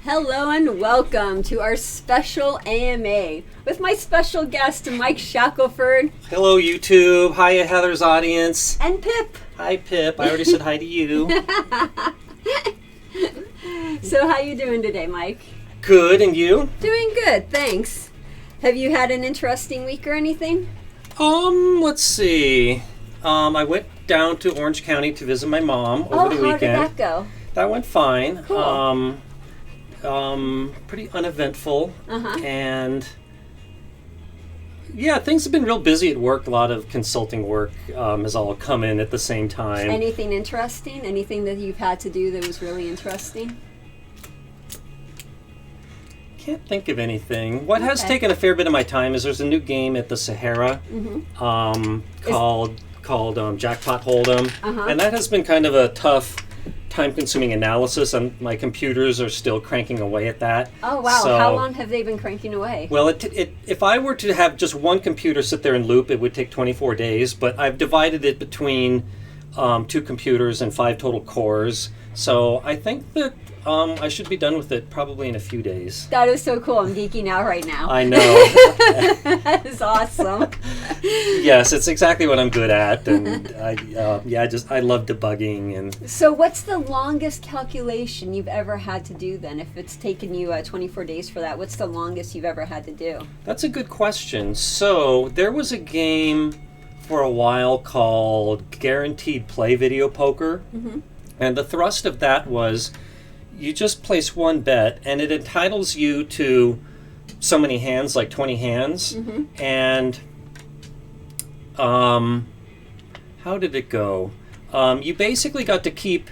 Hello and welcome to our special AMA with my special guest, Mike Shackleford. Hello, YouTube. Hiya, Heather's audience. And Pip. Hi, Pip. I already said hi to you. So how you doing today, Mike? Good, and you? Doing good, thanks. Have you had an interesting week or anything? Let's see. I went down to Orange County to visit my mom over the weekend. How did that go? That went fine. Cool. Pretty uneventful. Uh-huh. And yeah, things have been real busy at work. A lot of consulting work has all come in at the same time. Anything interesting? Anything that you've had to do that was really interesting? Can't think of anything. What has taken a fair bit of my time is there's a new game at the Sahara called Jackpot Hold'em, and that has been kind of a tough, time-consuming analysis, and my computers are still cranking away at that. Oh wow! So, how long have they been cranking away? Well, if I were to have just one computer sit there and loop, it would take 24 days. But I've divided it between 2 computers and 5 total cores. So I think that I should be done with it probably in a few days. That is so cool. I'm geeking out right now. I know. That is awesome. Yes, it's exactly what I'm good at, and I love debugging. And so, what's the longest calculation you've ever had to do then? If it's taken you 24 days for that, what's the longest you've ever had to do? That's a good question. So there was a game for a while called Guaranteed Play Video Poker, and the thrust of that was you just place one bet, and it entitles you to so many hands, like 20 hands, and how did it go? You basically got to keep,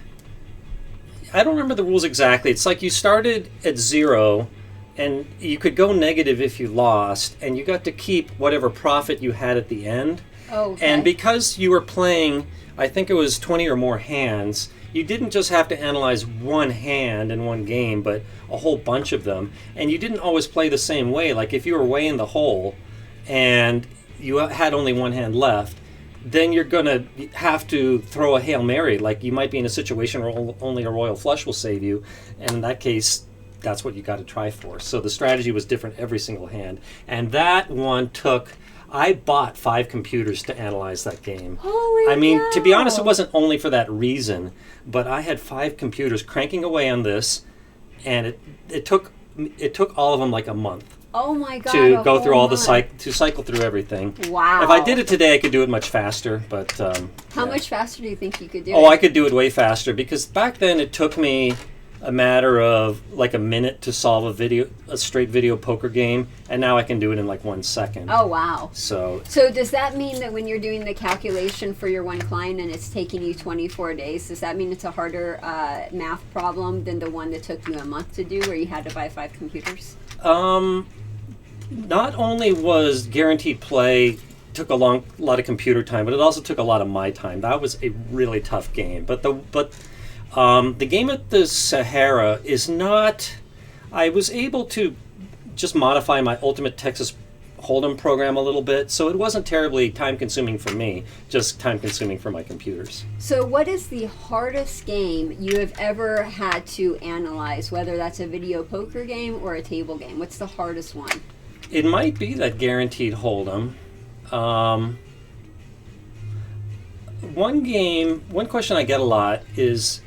I don't remember the rules exactly. It's like you started at 0, and you could go negative if you lost, and you got to keep whatever profit you had at the end. Oh, okay. And because you were playing, I think it was 20 or more hands, you didn't just have to analyze one hand in one game, but a whole bunch of them. And you didn't always play the same way. Like if you were way in the hole and you had only one hand left, then you're going to have to throw a Hail Mary. Like you might be in a situation where only a royal flush will save you. And in that case, that's what you got to try for. So the strategy was different every single hand. And that one I bought 5 computers to analyze that game. Holy I mean, cow. to be honest, it wasn't only for that reason, but I had 5 computers cranking away on this, and it took all of them like a month. Oh my God! To go through all month. to cycle through everything. Wow! If I did it today, I could do it much faster. But how much faster do you think you could do it? Oh, I could do it way faster because back then it took me a matter of like a minute to solve a straight video poker game, and now I can do it in like 1 second. Oh wow. So does that mean that when you're doing the calculation for your one client and it's taking you 24 days, does that mean it's a harder math problem than the one that took you a month to do where you had to buy 5 computers? Not only was Guaranteed Play took a lot of computer time, but it also took a lot of my time. That was a really tough game. But the game at the Sahara is not. I was able to just modify my Ultimate Texas Hold'em program a little bit, so it wasn't terribly time-consuming for me, just time-consuming for my computers. So what is the hardest game you have ever had to analyze, whether that's a video poker game or a table game? What's the hardest one? It might be that Guaranteed Hold'em. One question I get a lot is,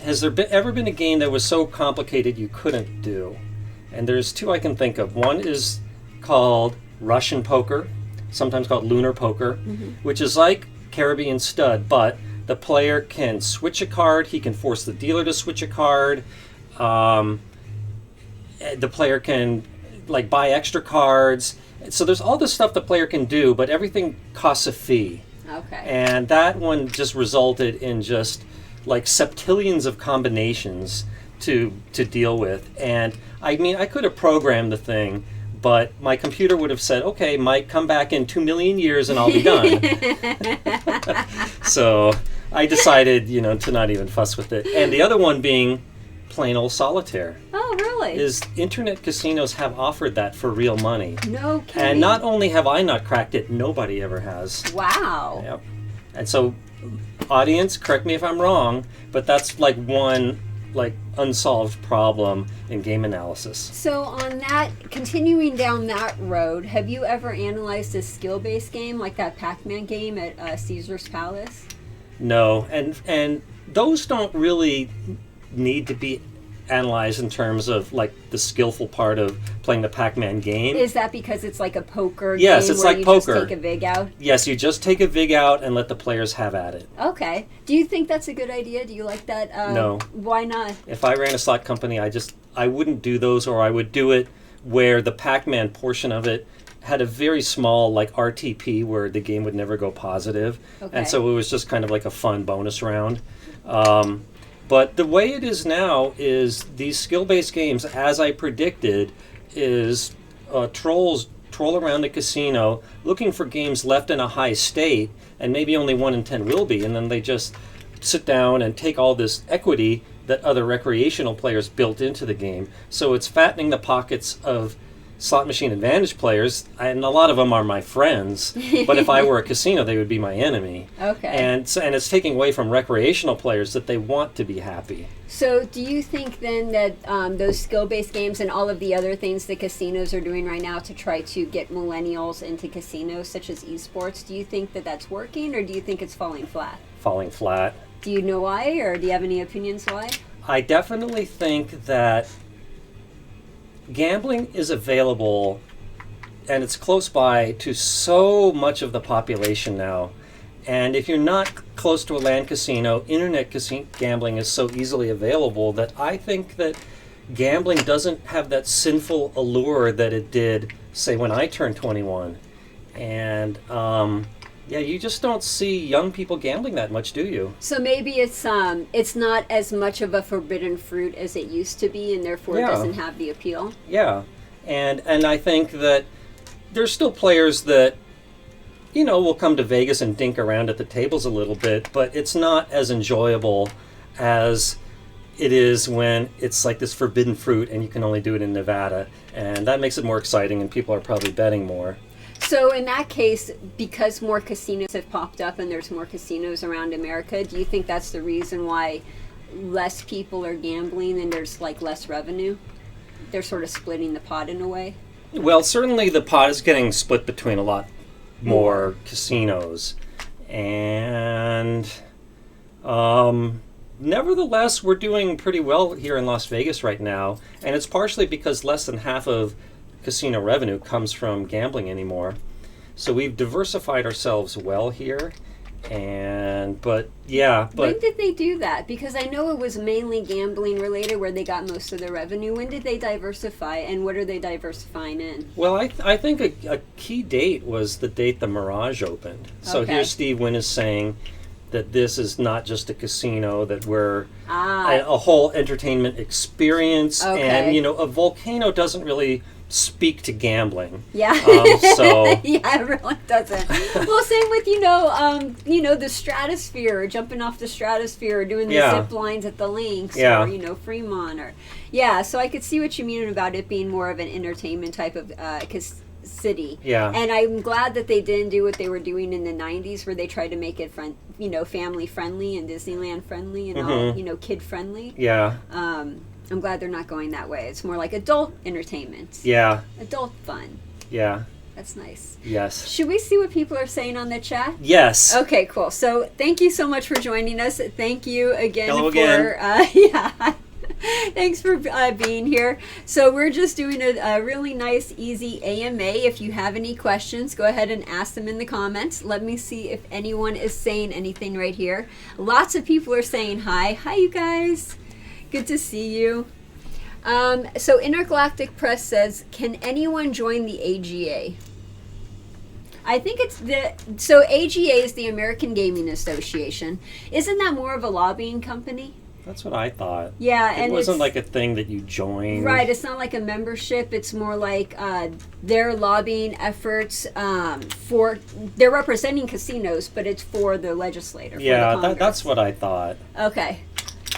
has there ever been a game that was so complicated you couldn't do? And there's 2 I can think of. One is called Russian poker, sometimes called lunar poker, which is like Caribbean stud, but the player can switch a card, he can force the dealer to switch a card, the player can like buy extra cards. So there's all this stuff the player can do, but everything costs a fee. Okay. And that one just resulted in just like septillions of combinations to deal with. And I mean, I could have programmed the thing, but my computer would have said, okay, Mike, come back in 2 million years and I'll be done. So I decided, to not even fuss with it. And the other one being plain old solitaire. Oh, really? Is internet casinos have offered that for real money. No kidding. And not only have I not cracked it, nobody ever has. Wow. Yep. And so, audience, correct me if I'm wrong, but that's like one like unsolved problem in game analysis. So on that, continuing down that road, have you ever analyzed a skill-based game like that Pac-Man game at Caesar's Palace? No, and those don't really need to be analyzed in terms of like the skillful part of playing the Pac-Man game. Is that because it's like a poker Yes, game it's where like you poker. just take a vig out? Yes, you just take a vig out and let the players have at it. Okay. Do you think that's a good idea? Do you like that? No. Why not? If I ran a slot company, I wouldn't do those, or I would do it where the Pac-Man portion of it had a very small like RTP where the game would never go positive. Okay. And so it was just kind of like a fun bonus round. But the way it is now is these skill-based games, as I predicted, is trolls troll around the casino looking for games left in a high state, and maybe only 1 in 10 will be, and then they just sit down and take all this equity that other recreational players built into the game. So it's fattening the pockets of slot machine advantage players, and a lot of them are my friends, but if I were a casino, they would be my enemy. Okay. And it's taking away from recreational players that they want to be happy. So do you think then that those skill-based games and all of the other things that casinos are doing right now to try to get millennials into casinos, such as esports, do you think that that's working, or do you think it's falling flat? Falling flat. Do you know why, or do you have any opinions why? I definitely think that gambling is available and it's close by to so much of the population now. And if you're not close to a land casino, internet gambling is so easily available that I think that gambling doesn't have that sinful allure that it did, say, when I turned 21. And yeah, you just don't see young people gambling that much, do you? So maybe it's not as much of a forbidden fruit as it used to be, and therefore it Yeah. doesn't have the appeal. Yeah, and I think that there's still players that, you know, will come to Vegas and dink around at the tables a little bit, but it's not as enjoyable as it is when it's like this forbidden fruit and you can only do it in Nevada, and that makes it more exciting and people are probably betting more. So in that case, because more casinos have popped up and there's more casinos around America, do you think that's the reason why less people are gambling and there's like less revenue? They're sort of splitting the pot in a way? Well, certainly the pot is getting split between a lot more casinos, and nevertheless, we're doing pretty well here in Las Vegas right now, and it's partially because less than half of casino revenue comes from gambling anymore. So we've diversified ourselves well here, but when did they do that? Because I know it was mainly gambling related where they got most of their revenue. When did they diversify, and what are they diversifying in? well, I think a key date was the date the Mirage opened. So Okay. here Steve Wynn is saying that this is not just a casino, that we're Ah, a whole entertainment experience. Okay. And, you know, a volcano doesn't really speak to gambling. yeah. So Yeah, it really doesn't. Well, same with, the stratosphere, jumping off the stratosphere, or doing the Yeah. zip lines at the links, Yeah. or, Fremont, or, so I could see what you mean about it being more of an entertainment type of city. Yeah. And I'm glad that they didn't do what they were doing in the 90s where they tried to make it family friendly and Disneyland friendly and all, kid friendly. yeah, I'm glad they're not going that way. It's more like adult entertainment. yeah, Adult fun. yeah, That's nice. yes, Should we see what people are saying on the chat? yes. Okay, cool. So thank you so much for joining us. Thank you again Hello for again. thanks for being here. So we're just doing a really nice, easy AMA. If you have any questions, go ahead and ask them in the comments. Let me see if anyone is saying anything right here. Lots of people are saying hi. Hi, you guys. Good to see you. So Intergalactic Press says, can anyone join the AGA? I think so AGA is the American Gaming Association. Isn't that more of a lobbying company? That's what I thought. Yeah, It and wasn't it's, like a thing that you joined. right, it's not like a membership. It's more like their lobbying efforts they're representing casinos, but it's for the legislator. Yeah, for the that's what I thought. Okay.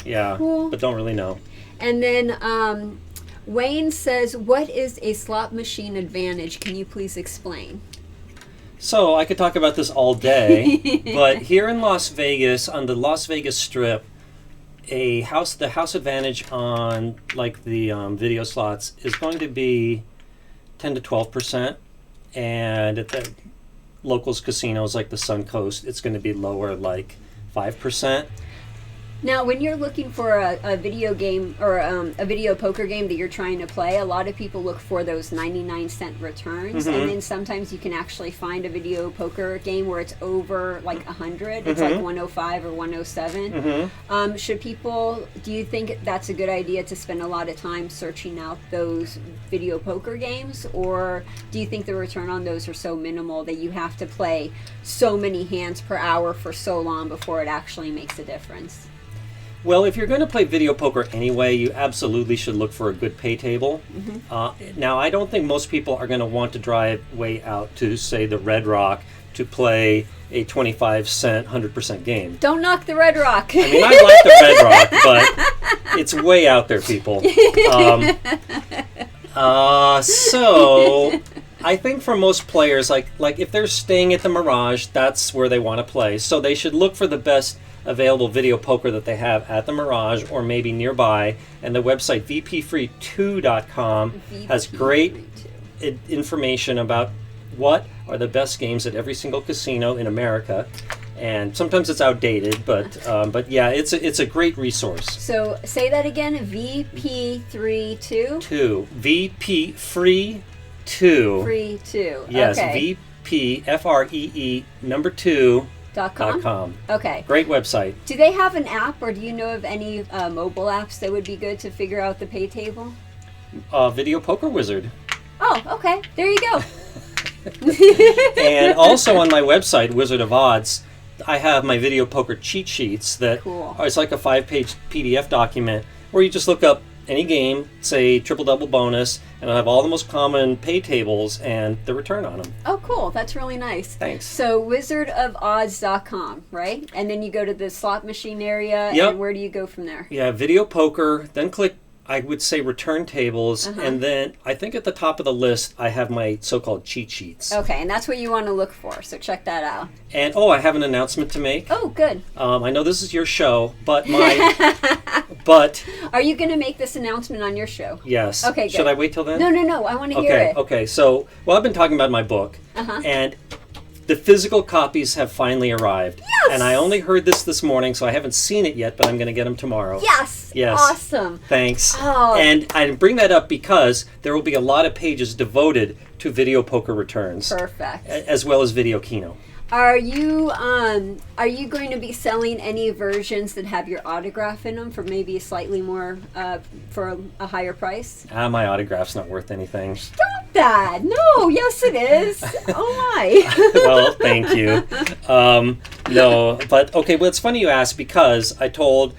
Yeah, Cool. but don't really know. And then Wayne says, what is a slot machine advantage? Can you please explain? So I could talk about this all day, but here in Las Vegas, on the Las Vegas Strip, the house advantage on like the video slots is going to be 10 to 12%, and at the locals casinos like the Suncoast, it's going to be lower, like 5%. Now, when you're looking for a video game or a video poker game that you're trying to play, a lot of people look for those 99-cent returns, and then sometimes you can actually find a video poker game where it's over like 100. It's like 105 or 107. Should people? Do you think that's a good idea to spend a lot of time searching out those video poker games, or do you think the return on those are so minimal that you have to play so many hands per hour for so long before it actually makes a difference? Well, if you're going to play video poker anyway, you absolutely should look for a good pay table. Now, I don't think most people are going to want to drive way out to, say, the Red Rock to play a 25-cent, 100% game. Don't knock the Red Rock. I mean, I like the Red Rock, but it's way out there, people. So I think for most players, like if they're staying at the Mirage, that's where they want to play. So they should look for the best available video poker that they have at the Mirage or maybe nearby, and the website vpfree2.com has great information about what are the best games at every single casino in America. And sometimes it's outdated, but yeah, it's a great resource. So say that again, VP32? VP Free 2. Free 2. Yes, okay. VP FREE.com. Okay. Great website. Do they have an app, or do you know of any mobile apps that would be good to figure out the pay table? Video Poker Wizard. Oh, okay. There you go. And also on my website, Wizard of Odds, I have my video poker cheat sheets that it's like a 5-page PDF document where you just look up any game, say triple-double bonus, and I have all the most common pay tables and the return on them. Oh, cool. That's really nice. Thanks. So wizardofodds.com, right? And then you go to the slot machine area, and where do you go from there? Yeah, video poker, then click, I would say, return tables, and then I think at the top of the list I have my so-called cheat sheets. Okay, and that's what you want to look for, so check that out. And I have an announcement to make. Oh, good. I know this is your show, but Are you going to make this announcement on your show? Yes. Okay, good. Should I wait till then? No, I want to hear it. Okay, so, I've been talking about my book, and the physical copies have finally arrived. Yes! And I only heard this morning, so I haven't seen it yet, but I'm going to get them tomorrow. Yes! Awesome. Thanks. Oh. And I bring that up because there will be a lot of pages devoted to video poker returns. Perfect. As well as video Keno. Are you going to be selling any versions that have your autograph in them for maybe a slightly more, for a higher price? My autograph's not worth anything. Stop that! No, yes it is. Oh my. Well, thank you. No, but okay, well, it's funny you ask because I told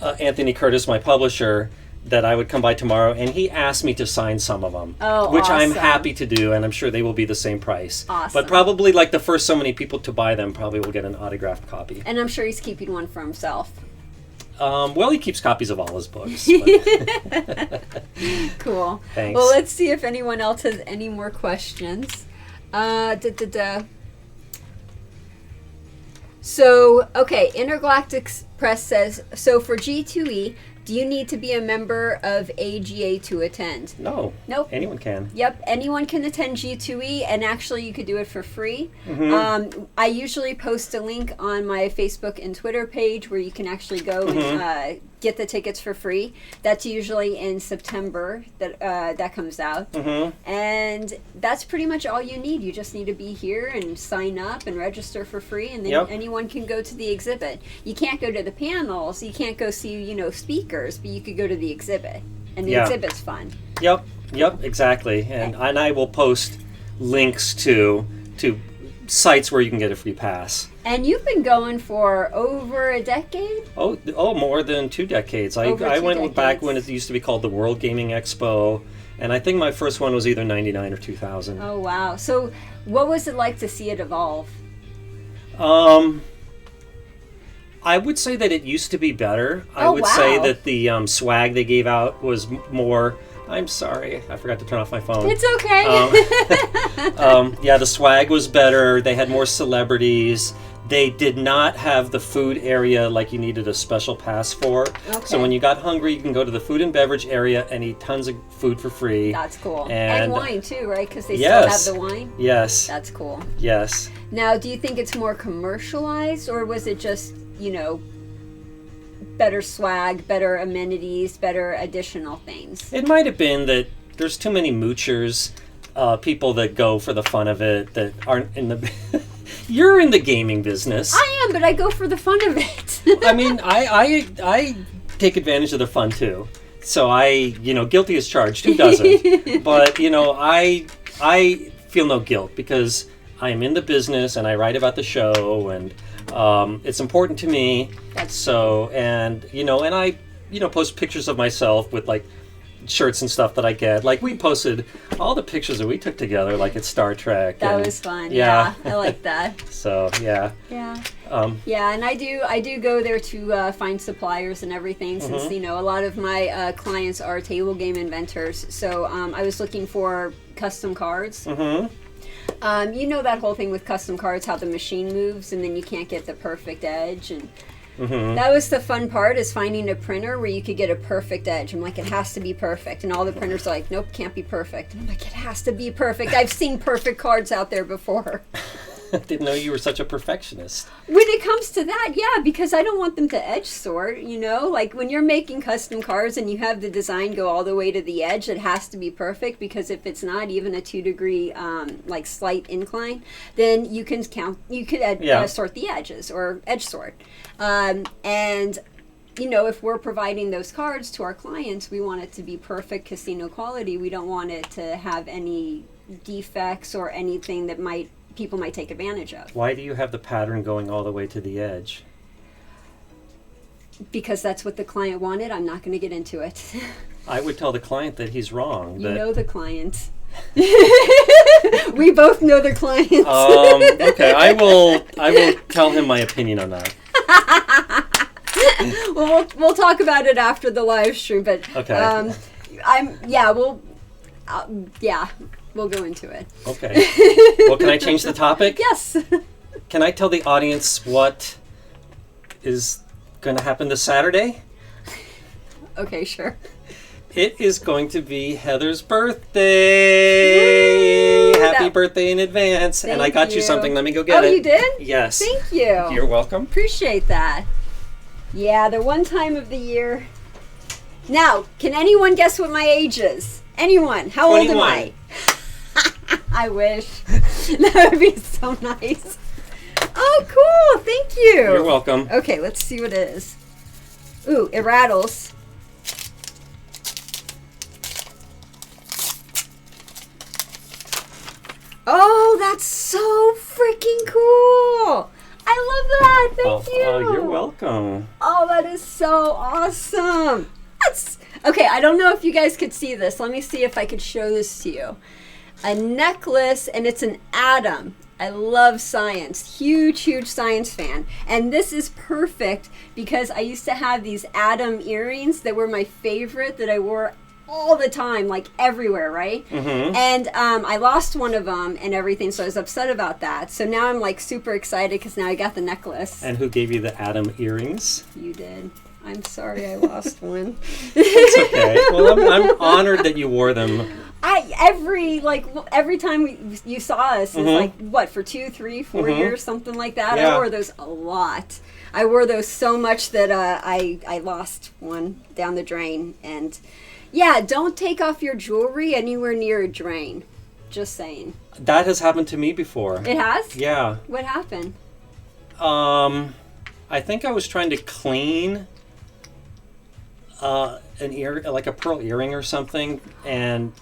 Anthony Curtis, my publisher, that I would come by tomorrow, and he asked me to sign some of them, which I'm happy to do, and I'm sure they will be the same price. Awesome. But probably like the first so many people to buy them probably will get an autographed copy. And I'm sure he's keeping one for himself. Well, he keeps copies of all his books. Cool. Thanks. Well, let's see if anyone else has any more questions. So, okay, Intergalactic Press says, so for G2E, do you need to be a member of AGA to attend? No. Nope. Anyone can. Yep, anyone can attend G2E, and actually you could do it for free. I usually post a link on my Facebook and Twitter page where you can actually go and get the tickets for free. That's usually in September that comes out. And that's pretty much all you need. You just need to be here and sign up and register for free, and then anyone can go to the exhibit. You can't go to the panels, you can't go see, speakers, but you could go to the exhibit, and the exhibit's fun. Yep, exactly. And I will post links to sites where you can get a free pass. And you've been going for over a decade? Oh, more than 2 decades. I went back when it used to be called the World Gaming Expo, and I think my first one was either 99 or 2000. Oh, wow. So what was it like to see it evolve? I would say that it used to be better. I would say that the swag they gave out was more... I'm sorry, I forgot to turn off my phone. It's okay. Yeah, the swag was better. They had more celebrities. They did not have the food area like you needed a special pass for. Okay. So when you got hungry, you can go to the food and beverage area and eat tons of food for free. That's cool. And wine too, right? Because they yes. still have the wine? Yes. That's cool. Yes. Now, do you think it's more commercialized, or was it just, better swag, better amenities, better additional things? It might have been that there's too many moochers, people that go for the fun of it, that aren't in the... You're in the gaming business. I am, but I go for the fun of it. I mean, I take advantage of the fun too. So guilty as charged. Who doesn't? But I feel no guilt because I am in the business and I write about the show and it's important to me. And I post pictures of myself with like shirts and stuff that I get. Like we posted all the pictures that we took together, like at Star Trek. That was fun. Yeah, I like that. So yeah. Yeah. And I do go there to find suppliers and everything, since a lot of my clients are table game inventors. So I was looking for custom cards. That whole thing with custom cards, how the machine moves and then you can't get the perfect edge, and that was the fun part, is finding a printer where you could get a perfect edge. I'm like, it has to be perfect, and all the printers are like, nope, can't be perfect. And I'm like, it has to be perfect. I've seen perfect cards out there before. I didn't know you were such a perfectionist. When it comes to that, yeah, because I don't want them to edge sort, like when you're making custom cards and you have the design go all the way to the edge, it has to be perfect, because if it's not even a 2-degree slight incline, then you can sort the edges or edge sort. If we're providing those cards to our clients, we want it to be perfect casino quality. We don't want it to have any defects or anything that people might take advantage of. Why do you have the pattern going all the way to the edge? Because that's what the client wanted. I'm not going to get into it. I would tell the client that he's wrong. You know the client. We both know the client. Okay, I will tell him my opinion on that. Well, we'll talk about it after the live stream, but okay. We'll go into it. Okay. Well, can I change the topic? Yes. Can I tell the audience what is going to happen this Saturday? Okay, sure. It is going to be Heather's birthday. Woo! Happy birthday in advance. And I got you something. Let me go get it. Oh, you did? Yes. Thank you. You're welcome. Appreciate that. Yeah, the one time of the year. Now, can anyone guess what my age is? Anyone? How 21. old am I? I wish. That would be so nice. Oh, cool. Thank you. You're welcome. Okay, let's see what it is. Ooh, it rattles. Oh, that's so freaking cool. I love that. Thank you. Oh, you're welcome. Oh, that is so awesome. Okay, I don't know if you guys could see this. Let me see if I could show this to you. A necklace, and it's an atom. I love science. Huge science fan. And this is perfect because I used to have these atom earrings that were my favorite, that I wore all the time, like everywhere, right? And I lost one of them and everything, so I was upset about that. So now I'm like super excited because now I got the necklace. And who gave you the atom earrings? You did. I'm sorry I lost one. It's okay. Well, I'm honored that you wore them. Every time you saw us, it's like, what, for 2, 3, 4 years, something like that? Yeah. I wore those a lot. I wore those so much that I lost one down the drain. And yeah, don't take off your jewelry anywhere near a drain. Just saying. That has happened to me before. It has? Yeah. What happened? I think I was trying to clean an ear, like a pearl earring or something, and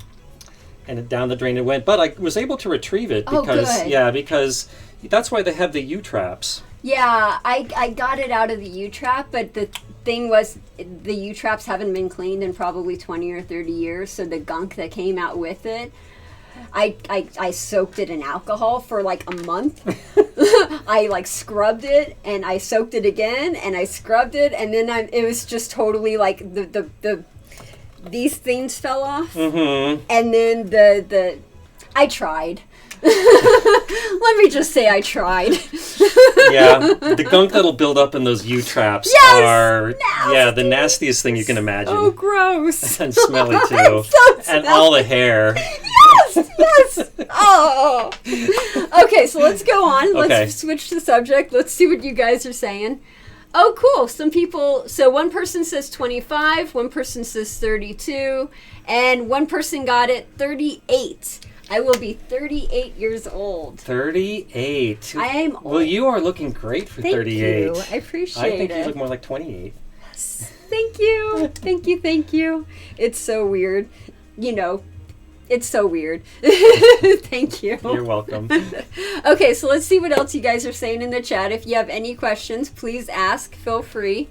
down the drain it went. But I was able to retrieve it because because that's why they have the U-traps. Yeah, I got it out of the U-trap, but the thing was the U-traps haven't been cleaned in probably 20 or 30 years, so the gunk that came out with it, I soaked it in alcohol for like a month. I like scrubbed it and I soaked it again and I scrubbed it, and then it was just totally like these things fell off, and then the I tried. Let me just say I tried. Yeah, the gunk that'll build up in those U-traps are nasty. the nastiest thing you can imagine. Oh, gross. And smelly too. So and all the hair. Yes. Oh. Okay, so let's go on. Let's switch the subject. Let's see what you guys are saying. Oh, cool. Some people, so one person says 25, one person says 32, and one person got it 38. I will be 38 years old. 38. I am old. Well, you are looking great for 38. Thank you. I appreciate it. I think you look more like 28. Thank you. Thank you. It's so weird. It's so weird. Thank you. You're welcome. Okay, so let's see what else you guys are saying in the chat. If you have any questions, please ask. Feel free.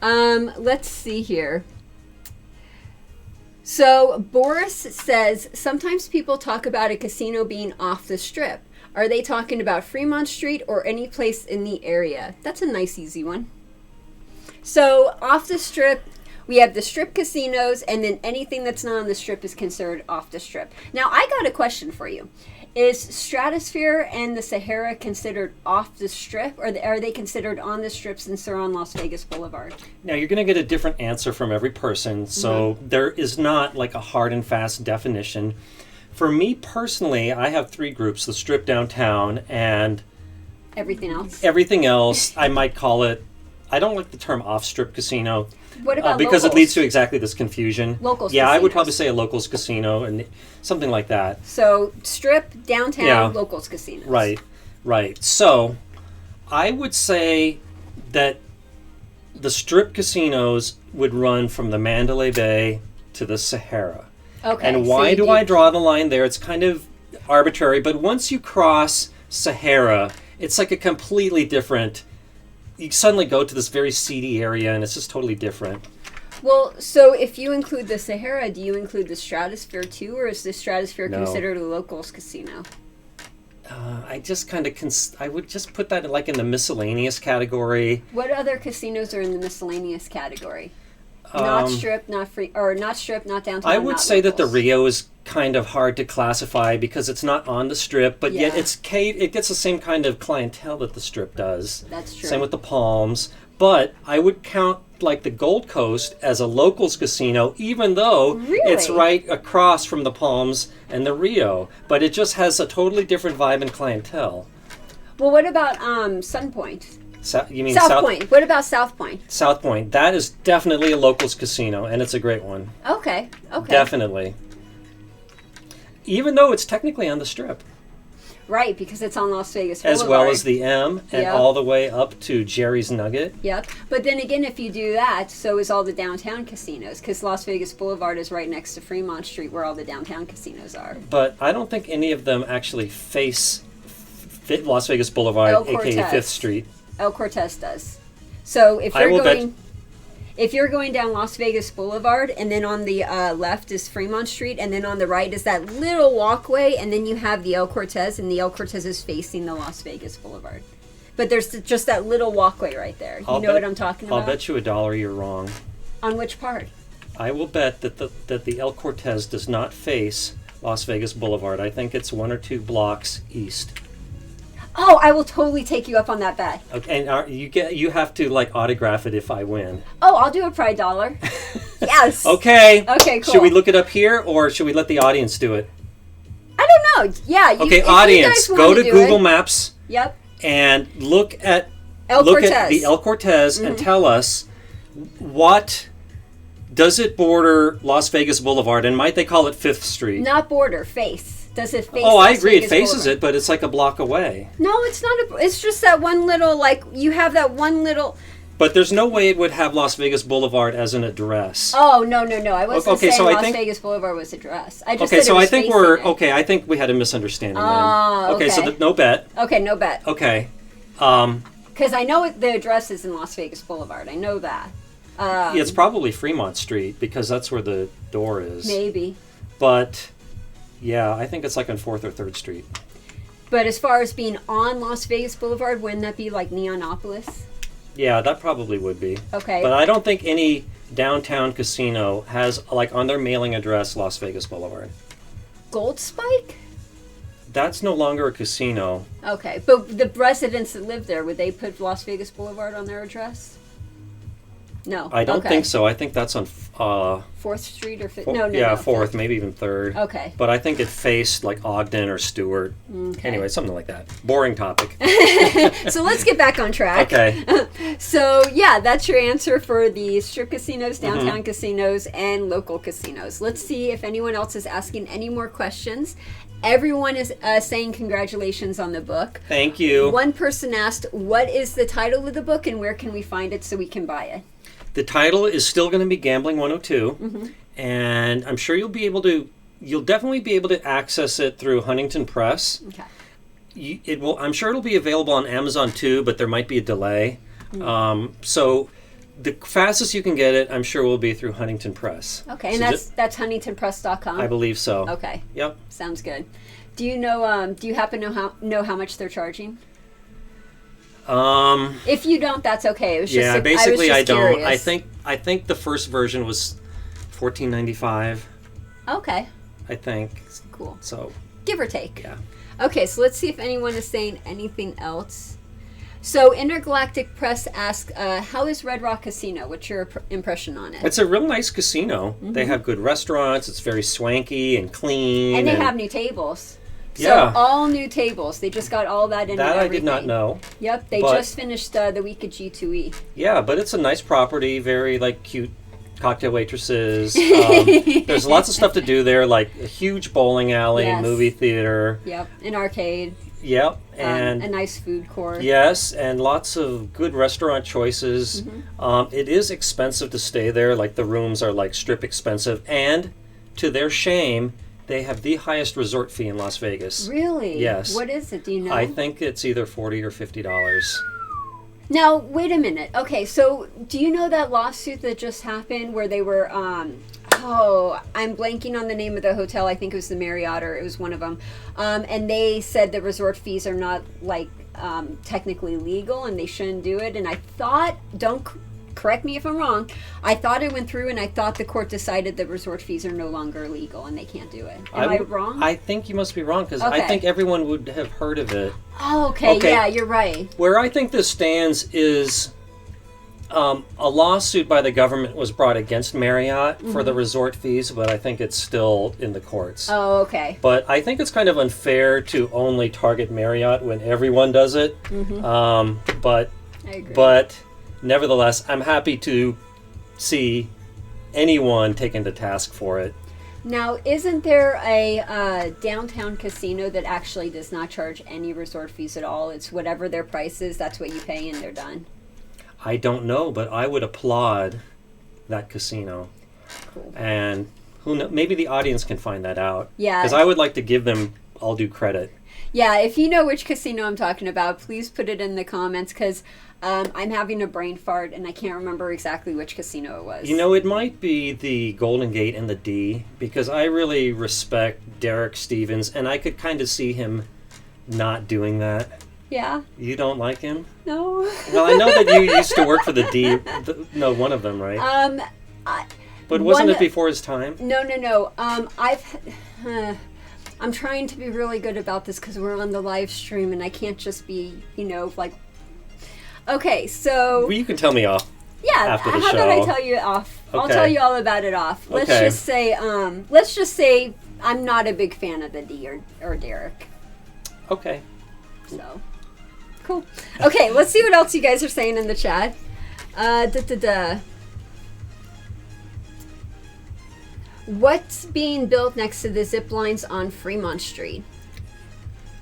Let's see here. So Boris says, sometimes people talk about a casino being off the strip. Are they talking about Fremont Street or any place in the area? That's a nice, easy one. So off the strip, we have the strip casinos, and then anything that's not on the strip is considered off the strip. Now, I got a question for you. Is Stratosphere and the Sahara considered off the strip, or are they considered on the strip since they're on Las Vegas Boulevard? Now, you're going to get a different answer from every person, so there is not like a hard and fast definition. For me personally, I have three groups, the strip downtown and everything else. Everything else, I might call it, I don't like the term off-strip casino. What about because locals? It leads to exactly this confusion. Locals Yeah, casinos. I would probably say a locals casino and something like that. So strip, downtown, locals casinos. Right. So I would say that the strip casinos would run from the Mandalay Bay to the Sahara. Okay. And why do I draw the line there? It's kind of arbitrary, but once you cross Sahara, it's like a completely different... You suddenly go to this very seedy area, and it's just totally different. Well, so if you include the Sahara, do you include the Stratosphere too, or is the Stratosphere considered a locals casino? I just kind of I would just put that like in the miscellaneous category. What other casinos are in the miscellaneous category? Not strip, not free, or not strip, not downtown. I would not say that the locals. Rio is kind of hard to classify because it's not on the strip, but yet it gets the same kind of clientele that the strip does. That's true. Same with the Palms. But I would count like the Gold Coast as a locals casino, even though it's right across from the Palms and the Rio. But it just has a totally different vibe and clientele. Well, what about Sun Point? You mean South Point. What about South Point? South Point. That is definitely a locals casino, and it's a great one. Okay. Definitely. Even though it's technically on the strip. Right, because it's on Las Vegas Boulevard. As well as the M and all the way up to Jerry's Nugget. Yep. But then again, if you do that, so is all the downtown casinos, because Las Vegas Boulevard is right next to Fremont Street where all the downtown casinos are. But I don't think any of them actually face Las Vegas Boulevard, a.k.a. 5th Street. El Cortez does. So if you're going down Las Vegas Boulevard, and then on the left is Fremont Street, and then on the right is that little walkway, and then you have the El Cortez, and the El Cortez is facing the Las Vegas Boulevard. But there's just that little walkway right there. You know what I'm talking about? I'll bet you $1 you're wrong. On which part? I will bet that the El Cortez does not face Las Vegas Boulevard. I think it's 1 or 2 blocks east. Oh, I will totally take you up on that bet. Okay, and you have to like autograph it if I win. Oh, I'll do a Pride dollar. Yes. Okay. Okay, cool. Should we look it up here, or should we let the audience do it? I don't know. Yeah. Okay, audience, go to Google Maps. Yep. And look at the El Cortez and tell us, what does it border Las Vegas Boulevard, and might they call it 5th Street? Not border, face. Does it face? Oh, Las I agree. Vegas It faces Boulevard? it, but it's like a block away. No, it's not. It's just that one little, like, you have that one little. But there's no way it would have Las Vegas Boulevard as an address. Oh, no. I wasn't saying so Las Vegas Boulevard was address. I just okay, said so it was I think facing it. I think we had a misunderstanding Oh, then. Okay, so no bet. Okay, no bet. Okay. Because I know the address is in Las Vegas Boulevard. I know that. It's probably Fremont Street because that's where the door is. Maybe. But yeah, I think it's like on 4th or 3rd Street. But as far as being on Las Vegas Boulevard, wouldn't that be like Neonopolis? Yeah, that probably would be. Okay. But I don't think any downtown casino has, like, on their mailing address, Las Vegas Boulevard. Gold Spike? That's no longer a casino. Okay, but the residents that live there, would they put Las Vegas Boulevard on their address? No. I don't Okay. think so. I think that's on 4th Street or Fifth? No, yeah, 4th, Fifth. maybe even 3rd. Okay. But I think it faced like Ogden or Stewart. Okay. Anyway, something like that. Boring topic. So let's get back on track. Okay. So yeah, that's your answer for the strip casinos, downtown casinos, and local casinos. Let's see if anyone else is asking any more questions. Everyone is saying congratulations on the book. Thank you. One person asked, what is the title of the book and where can we find it so we can buy it? The title is still going to be Gambling 102, and I'm sure you'll definitely be able to access it through Huntington Press. Okay. I'm sure it'll be available on Amazon too, but there might be a delay. So the fastest you can get it, I'm sure, will be through Huntington Press. Okay, and So that's huntingtonpress.com? I believe so. Okay. Yep. Sounds good. Do you know? Do you happen to know how much they're charging? If you don't, that's okay. It was just Yeah, basically I don't. Curious. I think the first version was $14.95. Okay. I think. Cool. So. Give or take. Yeah. Okay, so let's see if anyone is saying anything else. So Intergalactic Press asks, how is Red Rock Casino? What's your impression on it? It's a real nice casino. They have good restaurants. It's very swanky and clean. And they have new tables. So Yeah. all new tables. They just got all that in. That and I did not everything. know. Yep, they But- just finished the week of G2E. Yeah, but it's a nice property. Very like cute cocktail waitresses. There's lots of stuff to do there, like a huge bowling alley, Yes. movie theater. Yep, an arcade, Yep, and a nice food court. yes, and lots of good restaurant choices. It is expensive to stay there. Like the rooms are like strip expensive, and to their shame, they have the highest resort fee in Las Vegas. Really? Yes. What is it? Do you know? I think it's either $40 or $50. Now, wait a minute. Okay, so do you know that lawsuit that just happened where they were, I'm blanking on the name of the hotel. I think it was the Marriott, or it was one of them. And they said the resort fees are not, like, technically legal and they shouldn't do it. And I thought, correct me if I'm wrong, I thought it went through and I thought the court decided that resort fees are no longer legal and they can't do it. Am I wrong? I think you must be wrong, because Okay. I think everyone would have heard of it. Oh, okay. Okay. Yeah, you're right. Where I think this stands is a lawsuit by the government was brought against Marriott for the resort fees, but I think it's still in the courts. Oh, okay. But I think it's kind of unfair to only target Marriott when everyone does it. But I agree. But nevertheless, I'm happy to see anyone taken to task for it. Now, isn't there a downtown casino that actually does not charge any resort fees at all? It's whatever their price is, that's what you pay, and they're done. I don't know, but I would applaud that casino. Cool. And who knows, maybe the audience can find that out. Yeah. Because I would like to give them all due credit. Yeah, if you know which casino I'm talking about, please put it in the comments, because I'm having a brain fart and I can't remember exactly which casino it was. You know, it might be the Golden Gate and the D, because I really respect Derek Stevens, and I could kind of see him not doing that. Yeah? You don't like him? No? Well, I know that you used to work for the D. No, one of them, right? But wasn't it before his time? No. I'm trying to be really good about this because we're on the live stream and I can't just be, like... Okay, so... Well, you can tell me off. Yeah, after the how show. about I tell you off? I'll Okay. tell you all about it off. Let's Okay. just say I'm not a big fan of the D or Derek. Okay. So, cool. Okay, let's see what else you guys are saying in the chat. What's being built next to the zip lines on Fremont Street?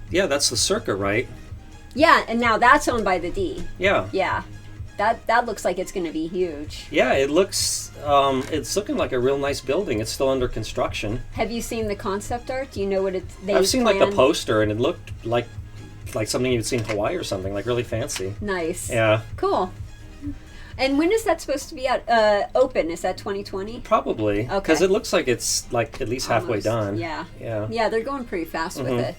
Yeah, that's the Cerca, right? Yeah, and now that's owned by the D. Yeah. Yeah, that looks like it's going to be huge. Yeah, it looks, it's looking like a real nice building. It's still under construction. Have you seen the concept art? Do you know what it's? I've seen like the poster, and it looked like something you'd see in Hawaii or something, like really fancy. Nice. Yeah. Cool. And when is that supposed to be out? Open? Is that 2020? Probably. Okay. Because it looks like it's like at least halfway Almost. done. Yeah. Yeah. Yeah, they're going pretty fast with it.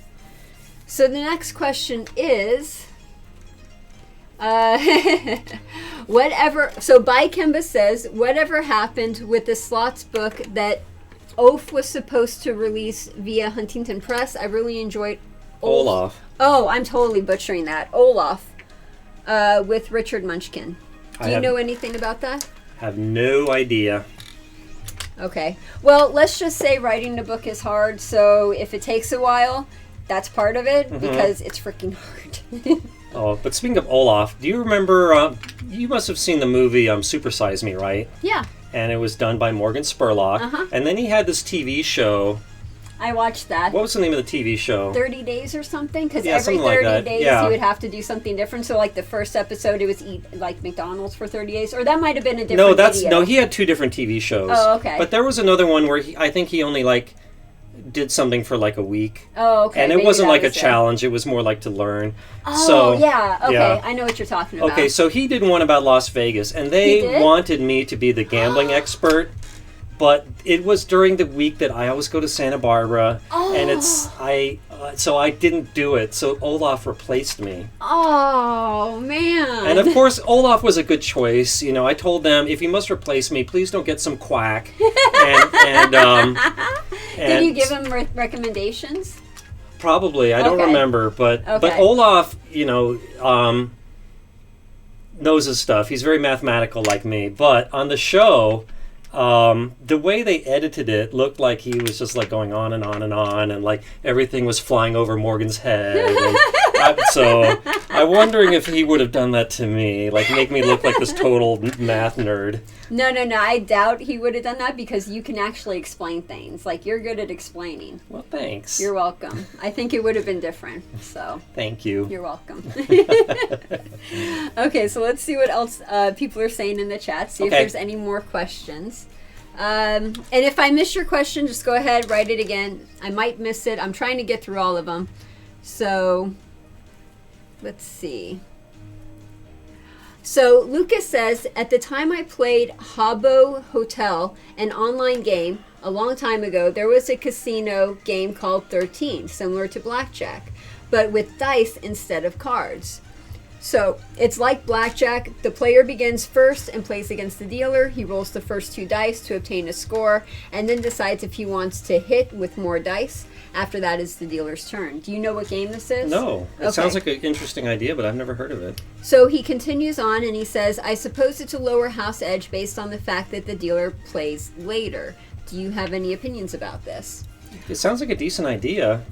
So the next question is, whatever. So Bai Kemba says, whatever happened with the slots book that Olaf was supposed to release via Huntington Press? I really enjoyed Olaf. Oh, I'm totally butchering that. Olaf, with Richard Munchkin. Do you know anything about that? Have no idea. Okay. Well, let's just say writing the book is hard, so if it takes a while, that's part of it, because it's freaking hard. Oh, but speaking of Olaf, do you remember, you must have seen the movie Super Size Me, right? Yeah. And it was done by Morgan Spurlock. And then he had this TV show. I watched that. What was the name of the TV show? 30 Days or something? Because Yeah, every something like 30 that. days Yeah. you would have to do something different. So like the first episode, it was eat like McDonald's for 30 days. Or that might have been a different video. No, he had two different TV shows. Oh, okay. But there was another one where I think he only like did something for like a week. Oh, okay. And it Maybe wasn't that like a was it. challenge, it was more like to learn. Oh, So, yeah. Okay, yeah. I know what you're talking about. Okay, so he did one about Las Vegas, and He they did? wanted me to be the gambling expert. But it was during the week that I always go to Santa Barbara, and so I didn't do it. So Olaf replaced me. Oh, man. And of course, Olaf was a good choice. You know, I told them, if you must replace me, please don't get some quack. Did you give him recommendations? Probably, I don't Okay. remember, but Okay. Olaf, you know, knows his stuff. He's very mathematical like me. But on the show, the way they edited it looked like he was just like going on and on and on, and like everything was flying over Morgan's head. And so I'm wondering if he would have done that to me, like make me look like this total math nerd. No. I doubt he would have done that because you can actually explain things. Like, you're good at explaining. Well, thanks. You're welcome. I think it would have been different. So, Thank you. you're welcome. Okay, so let's see what else people are saying in the chat. See if Okay. there's any more questions. And if I miss your question, just go ahead, write it again. I might miss it. I'm trying to get through all of them. So, let's see. So Lucas says, at the time I played Habbo Hotel, an online game, a long time ago, there was a casino game called 13, similar to blackjack, but with dice instead of cards. So it's like blackjack. The player begins first and plays against the dealer. He rolls the first two dice to obtain a score and then decides if he wants to hit with more dice. After that is the dealer's turn. Do you know what game this is? No. It Okay. sounds like an interesting idea, but I've never heard of it. So he continues on and he says, I suppose it's a lower house edge based on the fact that the dealer plays later. Do you have any opinions about this? It sounds like a decent idea.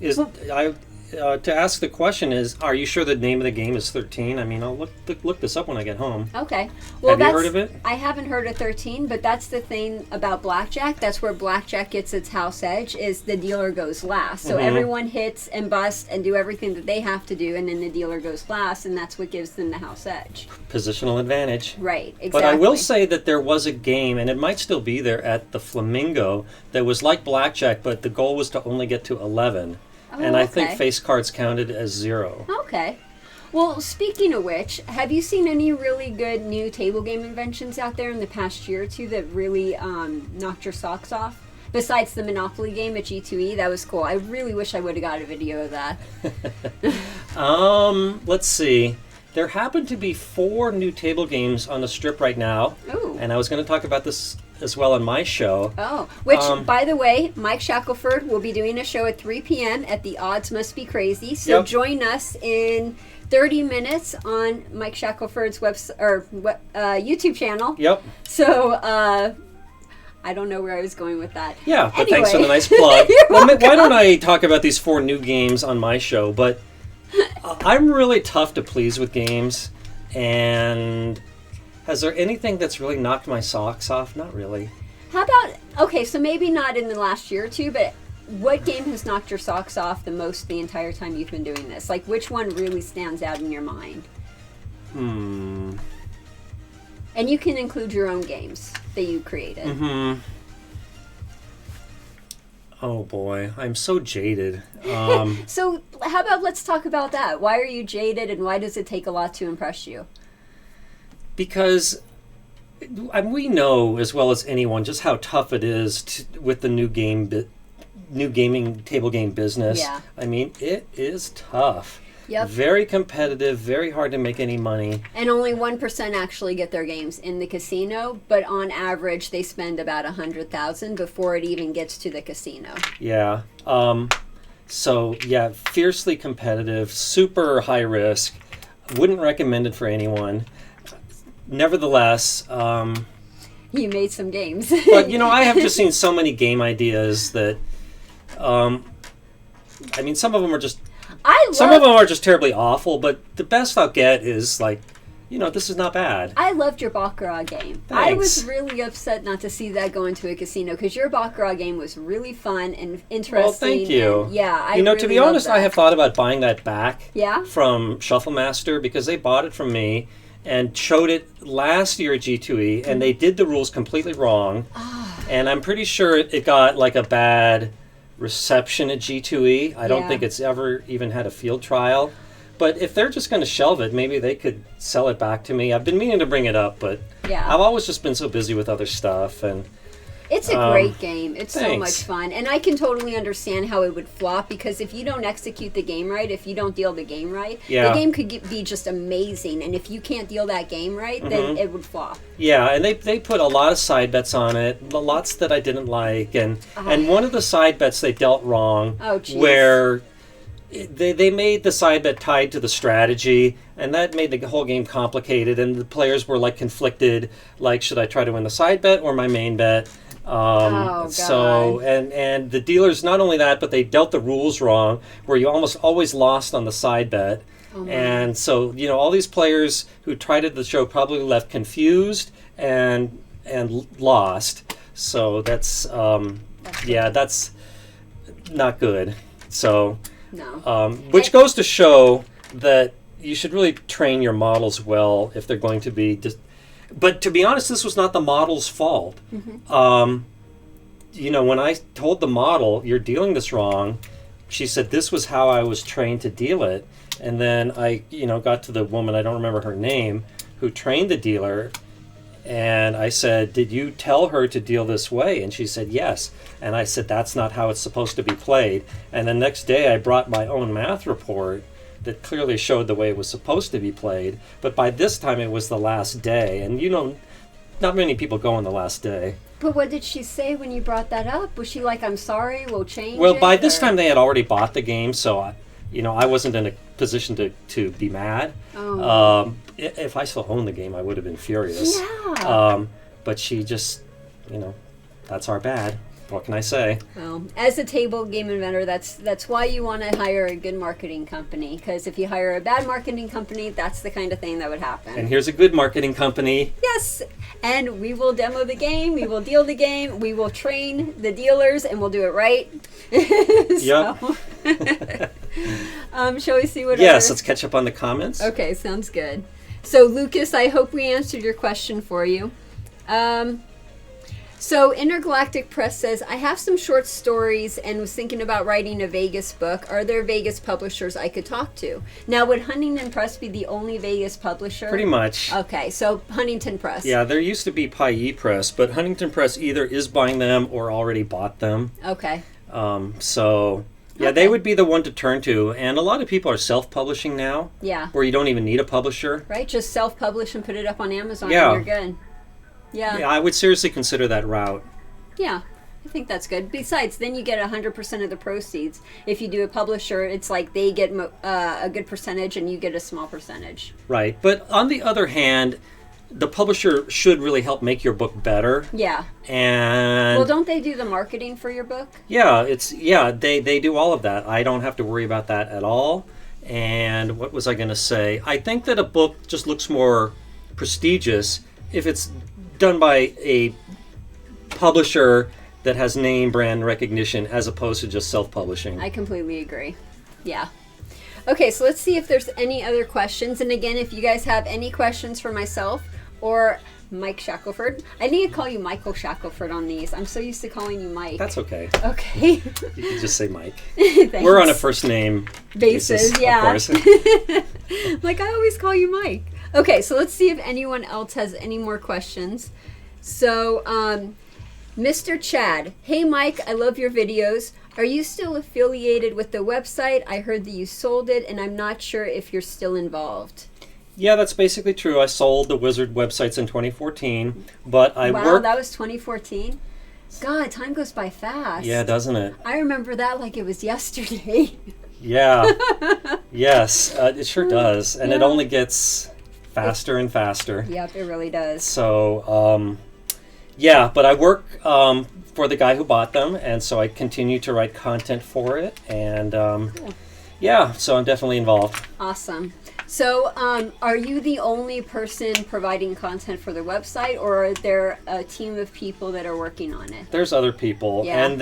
To ask the question is, are you sure the name of the game is 13? I mean, I'll look this up when I get home. Okay. Have you heard of it? I haven't heard of 13, but that's the thing about blackjack. That's where blackjack gets its house edge, is the dealer goes last. So everyone hits and busts and do everything that they have to do, and then the dealer goes last, and that's what gives them the house edge. Positional advantage. Right, exactly. But I will say that there was a game, and it might still be there at the Flamingo, that was like blackjack, but the goal was to only get to 11. And I think okay. face cards counted as 0. Okay. Well, speaking of which, have you seen any really good new table game inventions out there in the past year or two that really knocked your socks off? Besides the Monopoly game at G2E, that was cool. I really wish I would have got a video of that. Let's see. There happen to be 4 new table games on the strip right now. Ooh. And I was going to talk about this as well on my show. Oh, which, by the way, Mike Shackleford will be doing a show at 3 p.m. at The Odds Must Be Crazy. So Yep. join us in 30 minutes on Mike Shackleford's YouTube channel. Yep. So, I don't know where I was going with that. Yeah, but Anyway. thanks for the nice plug. You're Well, why welcome. don't I talk about these 4 new games on my show? But I'm really tough to please with games, and has there anything that's really knocked my socks off? Not really. How about, okay, so maybe not in the last year or two, but what game has knocked your socks off the most the entire time you've been doing this? Like, which one really stands out in your mind? And you can include your own games that you created. Oh boy, I'm so jaded. So how about let's talk about that. Why are you jaded, and why does it take a lot to impress you? Because we know as well as anyone just how tough it is with the new gaming table game business. Yeah. I mean, it is tough. Yep. Very competitive, very hard to make any money. And only 1% actually get their games in the casino, but on average they spend about $100,000 before it even gets to the casino. Yeah. So yeah, fiercely competitive, super high risk. Wouldn't recommend it for anyone. Nevertheless, You made some games. but I have just seen so many game ideas that, I mean, some of them are just terribly awful. But the best I'll get is like, this is not bad. I loved your Baccarat game. Thanks. I was really upset not to see that go into a casino because your Baccarat game was really fun and interesting. Well, thank you. And, yeah, I to really be honest, loved I have thought about buying that back. Yeah? From Shufflemaster because they bought it from me and showed it last year at G2E, and they did the rules completely wrong. And I'm pretty sure it got like a bad reception at G2E. I don't think it's ever even had a field trial. But if they're just going to shelve it, maybe they could sell it back to me. I've been meaning to bring it up, but I've always just been so busy with other stuff. And it's a great game. It's so thanks. much fun. And I can totally understand how it would flop because if you don't execute the game right, if you don't deal the game right, the game could be just amazing. And if you can't deal that game right, then it would flop. Yeah, and they put a lot of side bets on it, lots that I didn't like. And one of the side bets they dealt wrong where they made the side bet tied to the strategy, and that made the whole game complicated, and the players were like conflicted, like should I try to win the side bet or my main bet? So and the dealers, not only that, but they dealt the rules wrong where you almost always lost on the side bet. And so all these players who tried it the show probably left confused and lost. So that's that's not good. So which goes to show that you should really train your models well if they're going to be but to be honest, this was not the model's fault. When I told the model, you're dealing this wrong, she said this was how I was trained to deal it. And then I, got to the woman, I don't remember her name, who trained the dealer. And I said, did you tell her to deal this way? And she said, yes. And I said, that's not how it's supposed to be played. And the next day I brought my own math report that clearly showed the way it was supposed to be played. But by this time it was the last day. And not many people go on the last day. But what did she say when you brought that up? Was she like, I'm sorry, we'll change Well, by this time they had already bought the game, so I wasn't in a position to be mad. If I still owned the game, I would have been furious. Yeah. But she just, that's our bad. What can I say? Well, as a table game inventor, that's why you want to hire a good marketing company. Because if you hire a bad marketing company, that's the kind of thing that would happen. And here's a good marketing company. Yes. And we will demo the game. We will deal the game. We will train the dealers, and we'll do it right. Yep. Shall we see what? Yes. Let's catch up on the comments. Okay. Sounds good. So Lucas, I hope we answered your question for you. So Intergalactic Press says, I have some short stories and was thinking about writing a Vegas book. Are there Vegas publishers I could talk to? Now, would Huntington Press be the only Vegas publisher? Pretty much. Okay, so Huntington Press. Yeah, there used to be Pie Press, but Huntington Press either is buying them or already bought them. Okay. They would be the one to turn to. And a lot of people are self-publishing now. Yeah. Where you don't even need a publisher. Right, just self-publish and put it up on Amazon and you're good. Yeah, I would seriously consider that route. Yeah, I think that's good. Besides, then you get 100% of the proceeds. If you do a publisher, it's like they get a good percentage and you get a small percentage. Right, but on the other hand, the publisher should really help make your book better. Yeah. And well, don't they do the marketing for your book? Yeah, they do all of that. I don't have to worry about that at all. And what was I going to say? I think that a book just looks more prestigious if it's done by a publisher that has name brand recognition as opposed to just self-publishing. I completely agree. Yeah. Okay, so let's see if there's any other questions. And again, if you guys have any questions for myself or Mike Shackleford, I need to call you Michael Shackleford on these. I'm so used to calling you Mike. That's okay. Okay. You can just say Mike. Thanks. We're on a first name basis, yeah. Of course. Like I always call you Mike. Okay, so let's see if anyone else has any more questions. So, Mr. Chad, hey Mike, I love your videos. Are you still affiliated with the website? I heard that you sold it, and I'm not sure if you're still involved. Yeah, that's basically true. I sold the Wizard websites in 2014, but I Wow, worked... that was 2014? God, time goes by fast. Yeah, doesn't it? I remember that like it was yesterday. Yeah. Yes, it sure does. And it Yeah. only gets faster and faster. Yep, it really does. So, yeah, but I work for the guy who bought them, and so I continue to write content for it. And Cool. yeah, so I'm definitely involved. Awesome. So, are you the only person providing content for the website, or are there a team of people that are working on it? There's other people, Yeah. and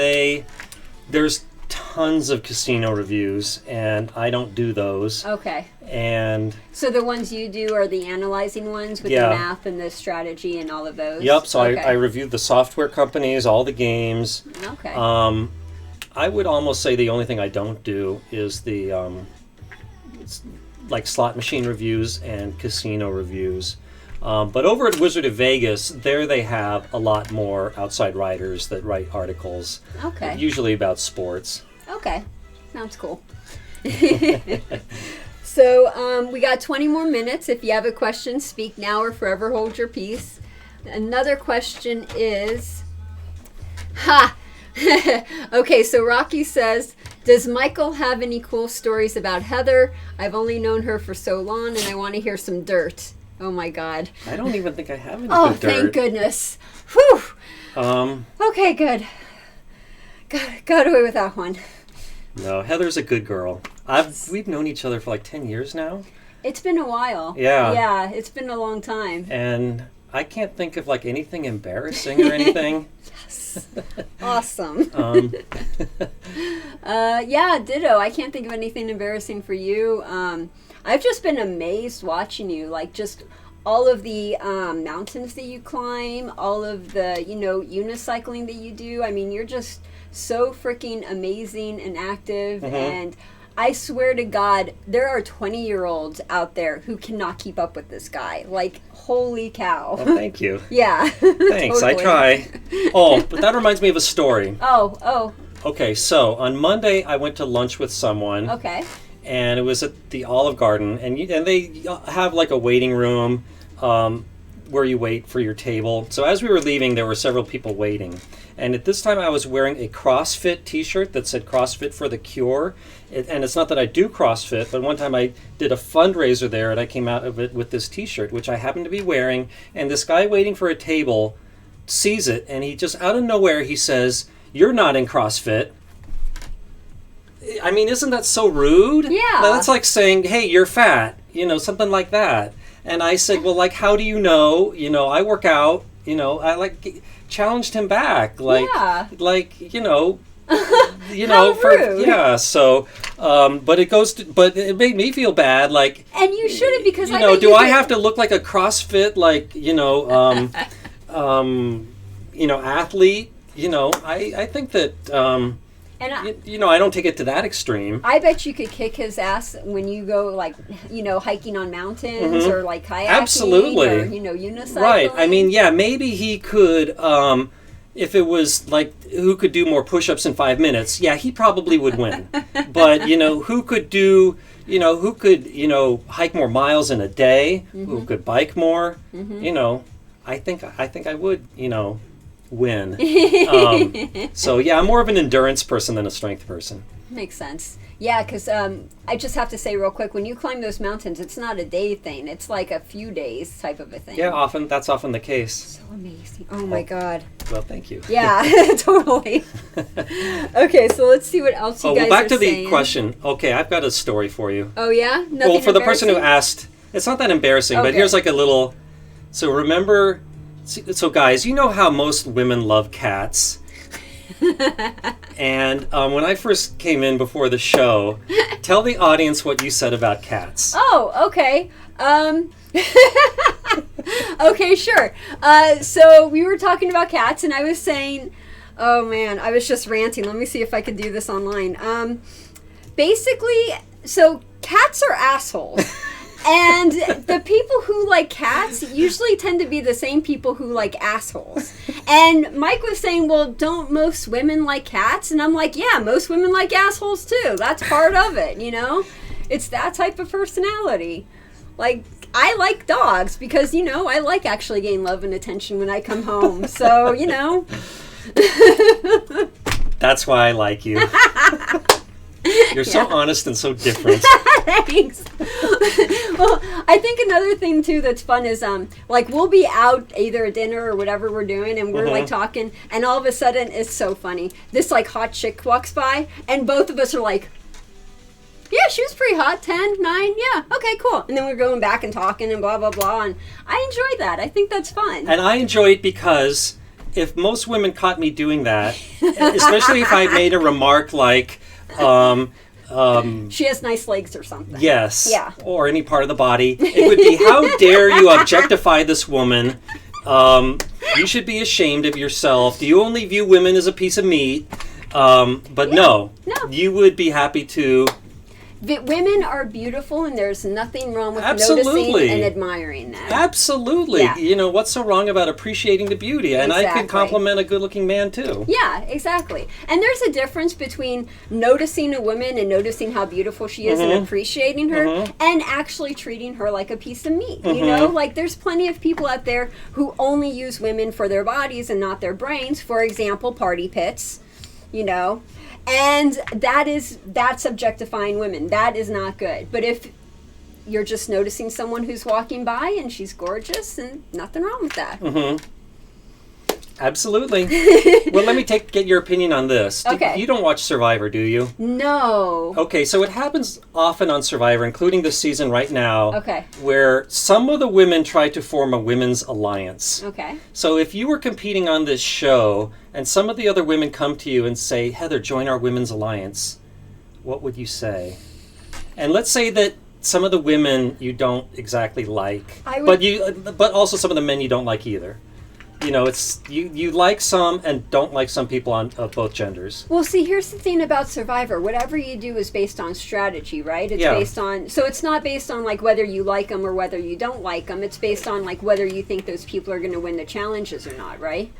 there's tons of casino reviews, and I don't do those. Okay. And So the ones you do are the analyzing ones with Yeah. the math and the strategy and all of those? yep, so Okay. I review the software companies, all the games. Okay. I would almost say the only thing I don't do is the like slot machine reviews and casino reviews. But over at Wizard of Vegas, there they have a lot more outside writers that write articles, Okay. usually about sports. Okay. Sounds cool. So we got 20 more minutes. If you have a question, speak now or forever hold your peace. Another question is, okay, so Rocky says, does Michael have any cool stories about Heather? I've only known her for so long and I want to hear some dirt. Oh my God. I don't even think I have any Oh, good dirt. thank goodness. Whew. Um, Okay, good. Got away with that one. no, Heather's a good girl. We've known each other for like 10 years now, It's been a while. Yeah. Yeah, it's been a long time. and I can't think of like anything embarrassing or anything. Awesome. Yeah, ditto. I can't think of anything embarrassing for you. I've just been amazed watching you, like just all of the mountains that you climb, all of the, unicycling that you do. I mean, you're just so freaking amazing and active. And I swear to God, there are 20-year-olds out there who cannot keep up with this guy. Like, holy cow. Well, thank you. Yeah. Thanks, I Totally. try. Oh, but that reminds me of a story. Oh, Okay, so on Monday I went to lunch with someone, okay. and it was at the Olive Garden, and they have like a waiting room where you wait for your table. So as we were leaving, there were several people waiting, and at this time I was wearing a CrossFit T-shirt that said CrossFit for the Cure. And it's not that I do CrossFit, but one time I did a fundraiser there, and I came out of it with this T-shirt, which I happened to be wearing. And this guy waiting for a table sees it, and he just out of nowhere he says, "You're not in CrossFit." I mean, isn't that so rude? Yeah. That's like saying, "Hey, you're fat," something like that. And I said, "Well, like, how do you know? I work out." I challenged him back, Yeah. How rude. Yeah. So, but it made me feel bad. Like, And you shouldn't, because do I have to look like a CrossFit, athlete? I think that, And I don't take it to that extreme. I bet you could kick his ass when you go, hiking on mountains or kayaking. Absolutely. Or, unicycling. Right. I mean, yeah, maybe he could, if it was like who could do more push-ups in 5 minutes, yeah, he probably would win. But, who could do, hike more miles in a day, who could bike more, I think I would, win. So, yeah, I'm more of an endurance person than a strength person. Makes sense. Yeah, because I just have to say real quick, when you climb those mountains, it's not a day thing. It's like a few days type of a thing. Yeah, that's often the case. So amazing. Oh, my God. Well, thank you. Yeah, totally. Okay, so let's see what else you guys back are to saying. the question. Okay, I've got a story for you. Oh, yeah? Nothing Well, for the person who embarrassing? asked, it's not that embarrassing, but Okay. here's like a little. So remember, so guys, you know how most women love cats. And when I first came in before the show, tell the audience what you said about cats. Oh, okay. Okay, sure. So we were talking about cats, and I was saying, oh man, I was just ranting. Let me see if I could do this online. Basically, so cats are assholes. And the people who like cats usually tend to be the same people who like assholes. And Mike was saying, well, don't most women like cats? And I'm like, yeah, most women like assholes too. That's part of it, It's that type of personality. Like, I like dogs because, I like actually getting love and attention when I come home. So, That's why I like you. You're so honest and so different. Thanks. Well, I think another thing too that's fun is like we'll be out either at dinner or whatever we're doing, and we're like talking, and all of a sudden it's so funny. This like hot chick walks by, and both of us are like, yeah, she was pretty hot. 10, 9, yeah, okay, cool. And then we're going back and talking and blah blah blah, and I enjoy that. I think that's fun. And I enjoy it because if most women caught me doing that, especially if I made a remark like, she has nice legs or something. yes, Yeah. or any part of the body, it would be, how dare you objectify this woman? You should be ashamed of yourself. Do you only view women as a piece of meat? But no, you would be happy to. Women are beautiful, and there's nothing wrong with Absolutely. noticing and admiring them. Absolutely. Yeah. You know, what's so wrong about appreciating the beauty? And I can compliment a good-looking man, too. Yeah, exactly. And there's a difference between noticing a woman and noticing how beautiful she is and appreciating her and actually treating her like a piece of meat. You know, like there's plenty of people out there who only use women for their bodies and not their brains. For example, party pits, you know. And that's objectifying women. That is not good. But if you're just noticing someone who's walking by and she's gorgeous, and nothing wrong with that. Absolutely. Well, let me get your opinion on this. Okay. You don't watch Survivor, do you? No. Okay, so it happens often on Survivor, including this season right now, Okay. where some of the women try to form a women's alliance. Okay. So if you were competing on this show and some of the other women come to you and say, Heather, join our women's alliance, what would you say? And let's say that some of the women you don't exactly like, but also some of the men you don't like either. You know, it's you like some and don't like some people of both genders. Well, see, here's the thing about Survivor. Whatever you do is based on strategy, right? It's based on, so it's not based on like whether you like them or whether you don't like them. It's based on like whether you think those people are going to win the challenges or not, right?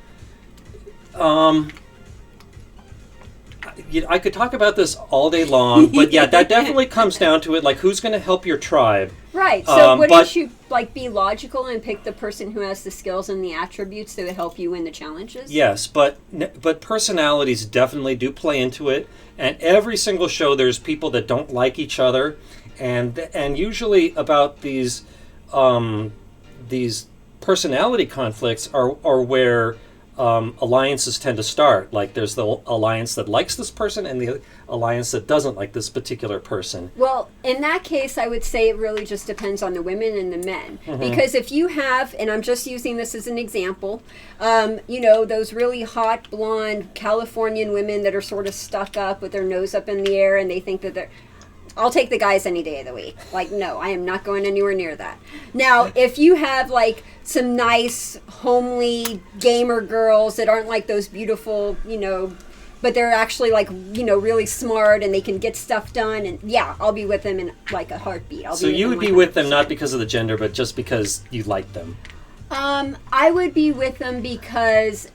I could talk about this all day long, but yeah, that definitely comes down to it, like who's going to help your tribe. Right. So wouldn't you like be logical and pick the person who has the skills and the attributes that would help you win the challenges? Yes, but personalities definitely do play into it, and every single show there's people that don't like each other, and usually about these personality conflicts are where alliances tend to start. Like there's the alliance that likes this person and the alliance that doesn't like this particular person. Well, in that case, I would say it really just depends on the women and the men. Because if you have, and I'm just using this as an example, you know, those really hot, blonde Californian women that are sort of stuck up with their nose up in the air and they think that they're... I'll take the guys any day of the week. Like, no, I am not going anywhere near that. Now, if you have, like, some nice, homely gamer girls that aren't like those beautiful, you know, but they're actually, like, you know, really smart and they can get stuff done, and yeah, I'll be with them in, like, a heartbeat. So you would be with them not because of the gender, but just because you like them? I would be with them because...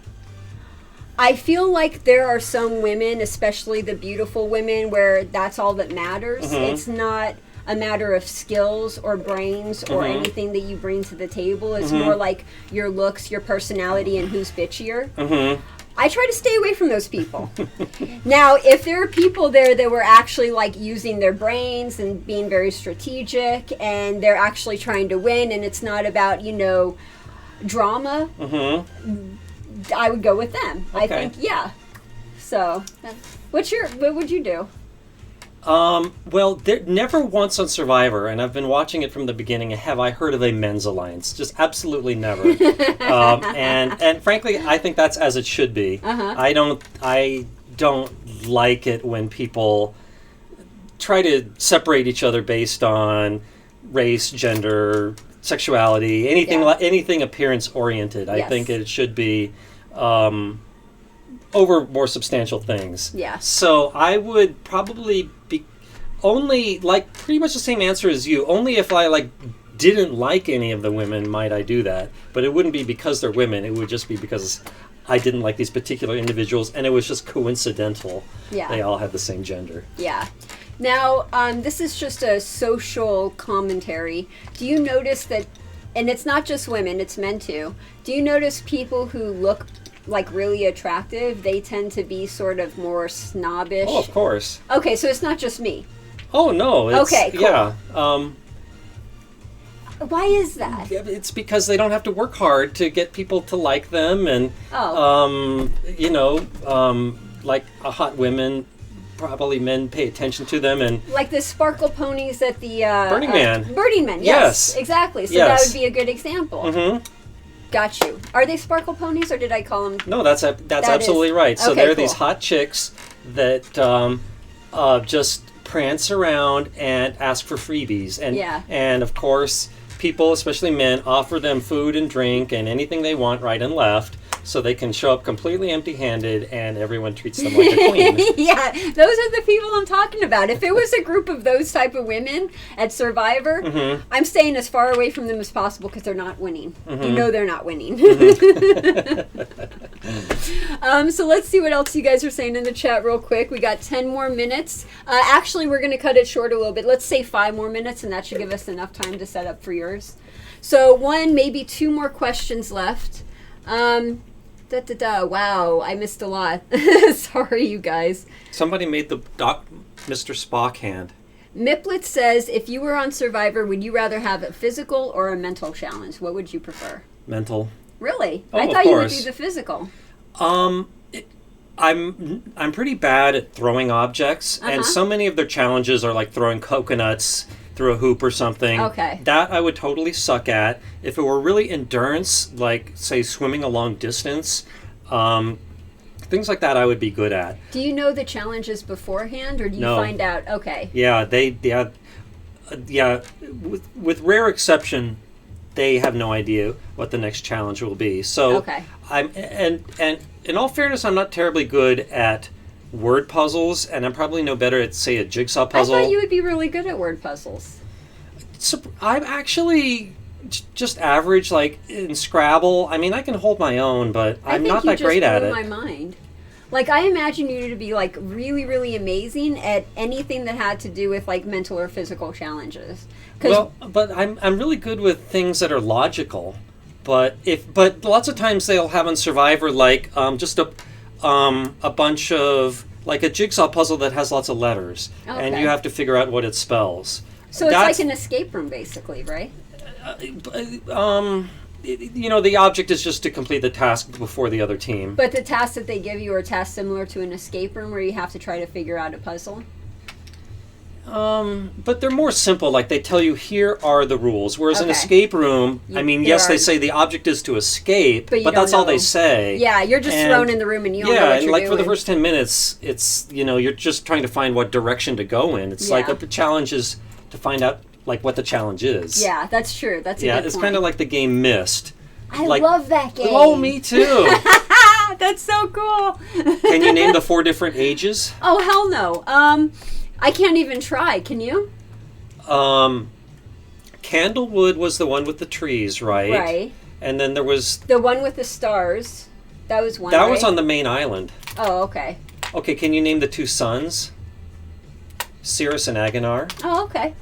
I feel like there are some women, especially the beautiful women, where that's all that matters. It's not a matter of skills or brains or anything that you bring to the table. It's more like your looks, your personality, and who's bitchier. I try to stay away from those people. Now, if there are people there that were actually like using their brains and being very strategic and they're actually trying to win and it's not about, you know, drama, I would go with them. Okay. I think, yeah. So, what would you do? Well, never once on Survivor, and I've been watching it from the beginning, have I heard of a men's alliance. Just absolutely never. And frankly, I think that's as it should be. I don't like it when people try to separate each other based on race, gender, sexuality, anything appearance oriented. I think it should be over more substantial things. Yeah. So I would probably be only like pretty much the same answer as you. Only if I like didn't like any of the women might I do that. But it wouldn't be because they're women. It would just be because I didn't like these particular individuals, and it was just coincidental. Yeah. They all had the same gender. Yeah. Now, this is just a social commentary. Do you notice that, and it's not just women, it's men too, do you notice people who look like really attractive, they tend to be sort of more snobbish. Oh, of course. Okay, so it's not just me. Oh no. It's, Okay, cool. Yeah. Why is that? It's because they don't have to work hard to get people to like them, and like hot women, probably men pay attention to them, and like the sparkle ponies at the Burning Man. Burning Man. Yes, exactly. So that would be a good example. Mm-hmm. Got you. Are they sparkle ponies, or did I call them? No, that's absolutely right. So Okay, they're cool. these hot chicks that just prance around and ask for freebies, and of course, people, especially men, offer them food and drink and anything they want right and left, so they can show up completely empty-handed and everyone treats them like a queen. Yeah, those are the people I'm talking about. If it was a group of those type of women at Survivor, I'm staying as far away from them as possible because they're not winning. You know they're not winning. So let's see what else you guys are saying in the chat real quick. We got 10 more minutes. Actually, we're going to cut it short a little bit. Let's say 5 more minutes, and that should give us enough time to set up for yours. So 1, maybe 2 more questions left. Wow, I missed a lot. Sorry, you guys. Somebody made the Mr. Spock hand. Miplet says, if you were on Survivor, would you rather have a physical or a mental challenge? What would you prefer? Mental. Really? Oh, I of thought you would course. do the physical. I'm pretty bad at throwing objects, and so many of their challenges are like throwing coconuts through a hoop or something. Okay. That I would totally suck at. If it were really endurance, like say swimming a long distance, things like that I would be good at. Do you know the challenges beforehand, or do you No. find out? Okay. Yeah, with rare exception, they have no idea what the next challenge will be. So and in all fairness, I'm not terribly good at word puzzles, and I'm probably no better at, say, a jigsaw puzzle. I thought you would be really good at word puzzles. So I'm actually just average, like in Scrabble. I mean, I can hold my own, but I'm not that great at it. I think you just blew my mind. Like, I imagine you to be, like, really, really amazing at anything that had to do with, like, mental or physical challenges. Well, but I'm really good with things that are logical. But lots of times they'll have on Survivor, like, just a bunch of, like a jigsaw puzzle that has lots of letters. Okay. And you have to figure out what it spells. So it's like an escape room, basically, right? The object is just to complete the task before the other team. But the tasks that they give you are tasks similar to an escape room where you have to try to figure out a puzzle? But they're more simple. Like, they tell you, here are the rules. Whereas an escape room, they say the object is to escape, but that's all they say. Yeah, you're just thrown in the room and you don't know what you're doing. Yeah, and for the first 10 minutes, it's, you're just trying to find what direction to go in. It's like the challenge is to find out, like, what the challenge is. Yeah, that's true. That's a good point. It's kind of like the game Myst. I love that game. Oh, me too. That's so cool. Can you name the 4 different ages? Oh, hell no. I can't even try. Can you? Candlewood was the one with the trees, right? Right. And then there was... the one with the stars. That was one, That was on the main island. Oh, okay. Okay, can you name the 2 sons? Cirrus and Agonar. Oh, okay.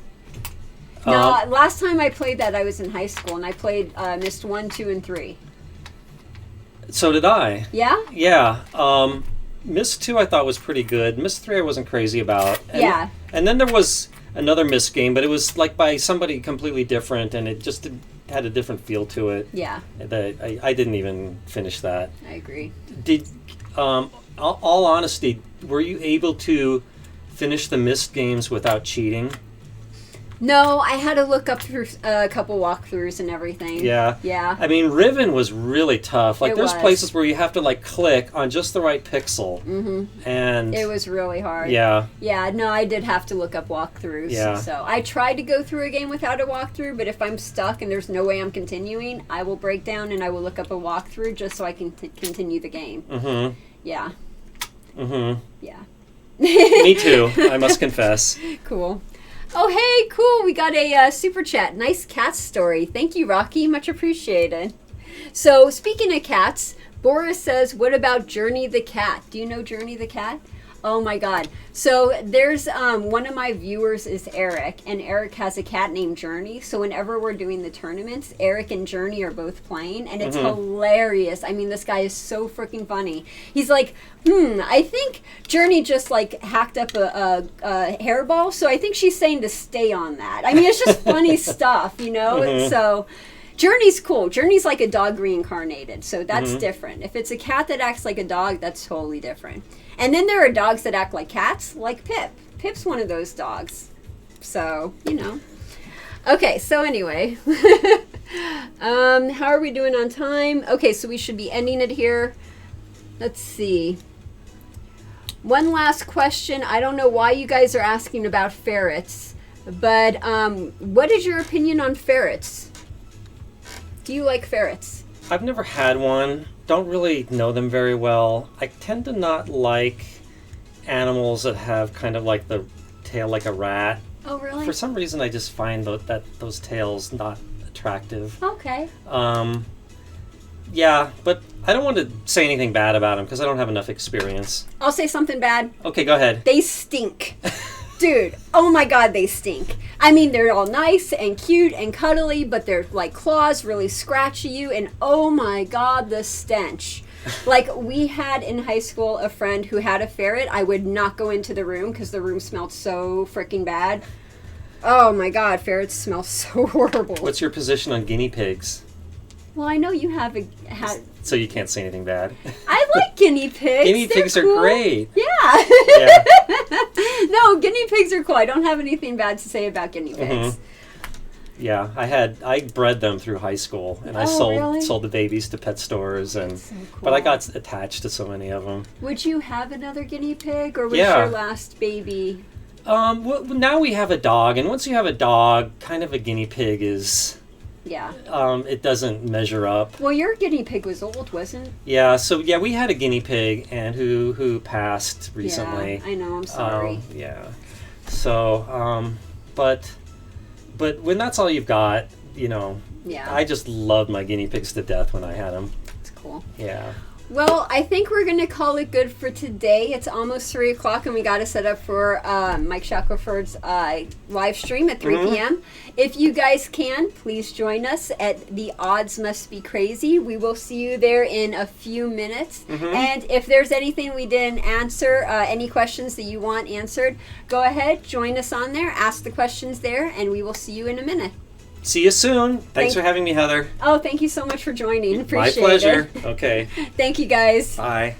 No, last time I played that, I was in high school, and I played Myst 1, 2, and 3. So did I. Yeah? Yeah. Myst 2 I thought was pretty good. Myst 3 I wasn't crazy about. And then there was another Myst game, but it was like by somebody completely different, and it just had a different feel to it. Yeah. I didn't even finish that. I agree. Did, all honesty, were you able to finish the Myst games without cheating? No, I had to look up through a couple walkthroughs and everything. Yeah. Yeah. I mean, Riven was really tough. Like, there's was. places where you have to, like, click on just the right pixel. Mm-hmm. And it was really hard. Yeah. Yeah, no, I did have to look up walkthroughs. Yeah. So I tried to go through a game without a walkthrough, but if I'm stuck and there's no way I'm continuing, I will break down and I will look up a walkthrough just so I can continue the game. Mm-hmm. Yeah. Mm-hmm. Yeah. Me too, I must confess. Cool. Oh, hey, cool. We got a super chat. Nice cat story. Thank you, Rocky. Much appreciated. So, speaking of cats, Boris says, what about Journey the cat? Do you know Journey the cat? Oh my God. So there's one of my viewers is Eric, and Eric has a cat named Journey. So whenever we're doing the tournaments, Eric and Journey are both playing, and it's hilarious. I mean, this guy is so freaking funny. He's like, I think Journey just like hacked up a hairball, so I think she's saying to stay on that. I mean, it's just funny stuff, you know? So Journey's cool. Journey's like a dog reincarnated, so that's different. If it's a cat that acts like a dog, that's totally different. And then there are dogs that act like cats, like Pip. Pip's one of those dogs. So, you know. Okay, so anyway. How are we doing on time? Okay, so we should be ending it here. Let's see. One last question. I don't know why you guys are asking about ferrets, but what is your opinion on ferrets? Do you like ferrets? I've never had one. Don't really know them very well. I tend to not like animals that have kind of like the tail like a rat. Oh, really? For some reason, I just find that those tails not attractive. Okay. Yeah, but I don't want to say anything bad about them because I don't have enough experience. I'll say something bad. Okay, go ahead. They stink. Dude, oh my God, they stink. I mean, they're all nice and cute and cuddly, but their like claws really scratch you, and oh my God, the stench. Like, we had in high school a friend who had a ferret. I would not go into the room because the room smelled so freaking bad. Oh my God, ferrets smell so horrible. What's your position on guinea pigs? Well, I know you have So you can't say anything bad. I like guinea pigs. Guinea pigs are cool. great. Yeah. Yeah. No, guinea pigs are cool. I don't have anything bad to say about guinea pigs. Yeah, I bred them through high school, and I sold the babies to pet stores, and So cool. but I got attached to so many of them. Would you have another guinea pig, or was Yeah. your last baby? Well, now we have a dog, and once you have a dog, kind of a guinea pig is, Yeah. it doesn't measure up. Well, your guinea pig was old, wasn't it? Yeah, so yeah, we had a guinea pig, and who passed recently. Yeah, I know. I'm sorry. Yeah. So, but when that's all you've got, you know, Yeah. I just loved my guinea pigs to death when I had them. It's cool. Yeah. Well, I think we're going to call it good for today. It's almost 3 o'clock, and we got to set up for Mike Shackleford's live stream at 3 p.m. If you guys can, please join us at The Odds Must Be Crazy. We will see you there in a few minutes. And if there's anything we didn't answer, any questions that you want answered, go ahead, join us on there, ask the questions there, and we will see you in a minute. See you soon. Thanks for having me, Heather. Oh, thank you so much for joining. Appreciate My pleasure. it. Okay. Thank you, guys. Bye.